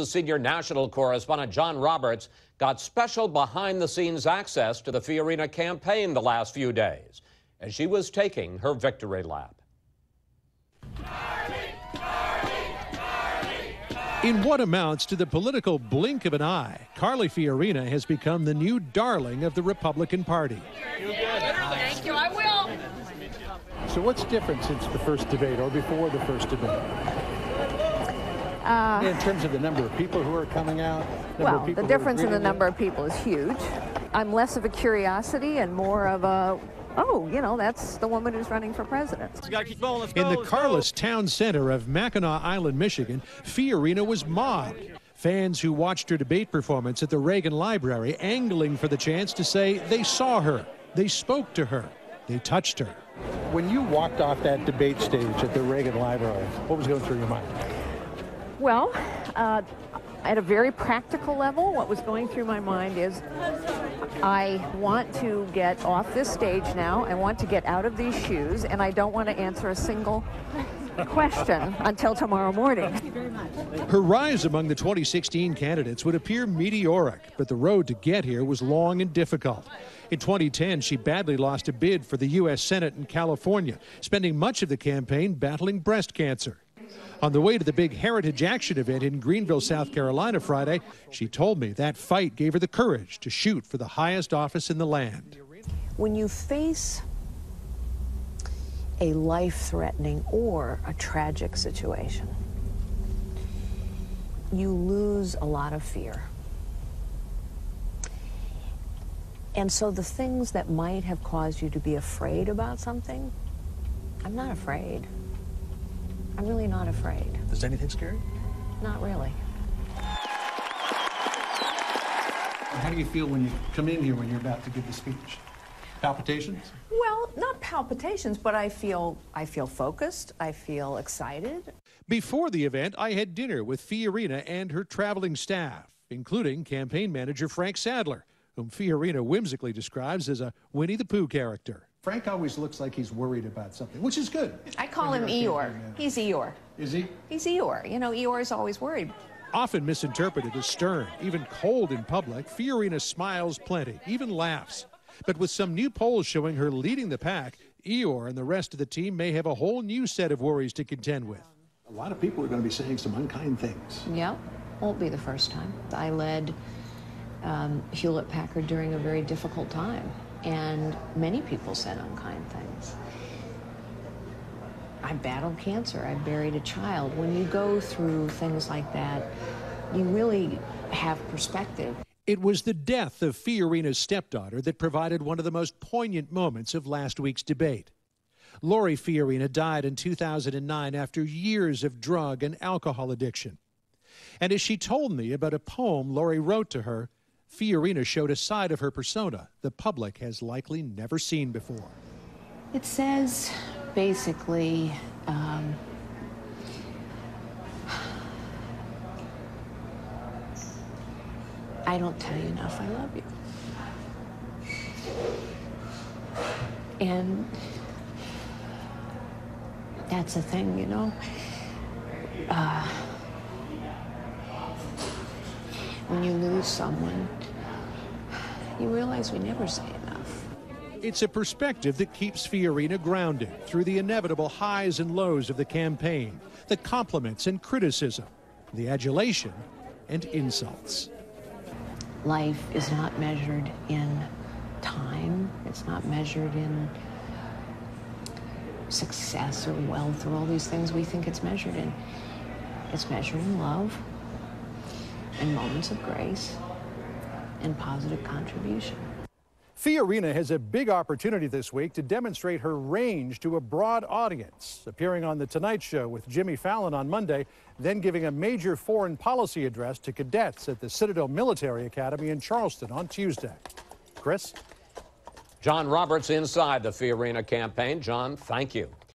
Senior national correspondent John Roberts got special behind-the-scenes access to the Fiorina campaign the last few days as she was taking her victory lap. In what amounts to the political blink of an eye, Carly Fiorina has become the new darling of the Republican Party. Thank you, I will. So what's different since the first debate or before the first debate? In terms of the number of people who are coming out? Well, the difference in the number of people is huge. I'm less of a curiosity and more of a, oh, you know, that's the woman who's running for president. In the Carlos Town Center of Mackinac Island, Michigan, Fiorina was mobbed. Fans who watched her debate performance at the Reagan Library angling for the chance to say they saw her, they spoke to her, they touched her. When you walked off that debate stage at the Reagan Library, what was going through your mind? Well, at a very practical level, what was going through my mind is I want to get off this stage now. I want to get out of these shoes, and I don't want to answer a single question until tomorrow morning. Thank you very much. Her rise among the 2016 candidates would appear meteoric, but the road to get here was long and difficult. In 2010, she badly lost a bid for the U.S. Senate in California, spending much of the campaign battling breast cancer. On the way to the big Heritage Action event in Greenville, South Carolina Friday, she told me that fight gave her the courage to shoot for the highest office in the land. When you face a life-threatening or a tragic situation, you lose a lot of fear. And so the things that might have caused you to be afraid about something, I'm not afraid. I'm really not afraid. Is anything scary? Not really. How do you feel when you come in here when you're about to give the speech? Palpitations? Well, not palpitations, but I feel focused. I feel excited. Before the event, I had dinner with Fiorina and her traveling staff, including campaign manager Frank Sadler, whom Fiorina whimsically describes as a Winnie the Pooh character. Frank always looks like he's worried about something, which is good. I call him Eeyore. He's Eeyore. Is he? He's Eeyore. You know, Eeyore's always worried. Often misinterpreted as stern, even cold in public, Fiorina smiles plenty, even laughs. But with some new polls showing her leading the pack, Eeyore and the rest of the team may have a whole new set of worries to contend with. A lot of people are going to be saying some unkind things. Yep. Won't be the first time. I led Hewlett-Packard during a very difficult time. And many people said unkind things. I battled cancer. I buried a child. When you go through things like that, you really have perspective. It was the death of Fiorina's stepdaughter that provided one of the most poignant moments of last week's debate. Lori Fiorina died in 2009 after years of drug and alcohol addiction. And as she told me about a poem Lori wrote to her, Fiorina showed a side of her persona the public has likely never seen before. It says, basically, I don't tell you enough I love you. And that's the thing, you know. When you lose someone, you realize we never say enough. It's a perspective that keeps Fiorina grounded through the inevitable highs and lows of the campaign, the compliments and criticism, the adulation and insults. Life is not measured in time. It's not measured in success or wealth or all these things we think it's measured in. It's measured in love and moments of grace and positive contribution. Fiorina has a big opportunity this week to demonstrate her range to a broad audience, appearing on The Tonight Show with Jimmy Fallon on Monday, then giving a major foreign policy address to cadets at the Citadel Military Academy in Charleston on Tuesday. Chris? John Roberts inside the Fiorina campaign. John, thank you.